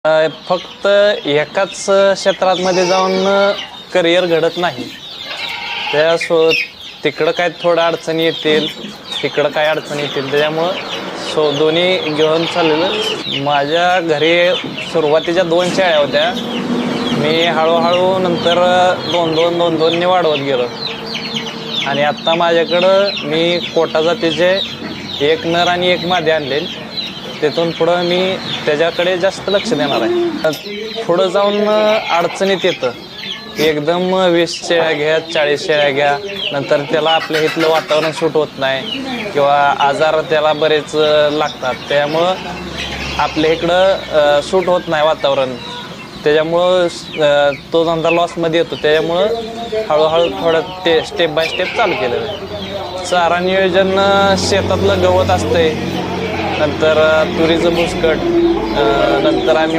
फक्त एकाच क्षेत्रामध्ये जाऊन करिअर घडत नाही. तिकडं काय थोडं अडचणी येतील, तिकडं काय अडचणी येतील, त्याच्यामुळं दोन्ही घेऊन चाललेलं. माझ्या घरी सुरुवातीच्या 2 शेळ्या होत्या. मी हळूहळू नंतर 2-2 वाढवत गेलो आणि आत्ता माझ्याकडं मी कोटा जातीचे 1 नर आणि 1 मादी आणले. तिथून पुढं मी त्याच्याकडे जास्त लक्ष देणार आहे. पुढं जाऊन अडचणीत येतं. एकदम 20 शेळ्या घ्या, 40 शेळ्या घ्या, नंतर त्याला आपल्या इथलं वातावरण सूट होत नाही किंवा आजार त्याला बरेच लागतात. त्यामुळं आपल्या इकडं सूट होत नाही वातावरण. त्याच्यामुळं तो धंदा लॉसमध्ये येतो. त्याच्यामुळं हळूहळू थोडं स्टेप बाय स्टेप चालू केलेलं आहे. चारा नियोजन शेतातलं गवत असतंय, नंतर तुरीचं भुसकट, नंतर आम्ही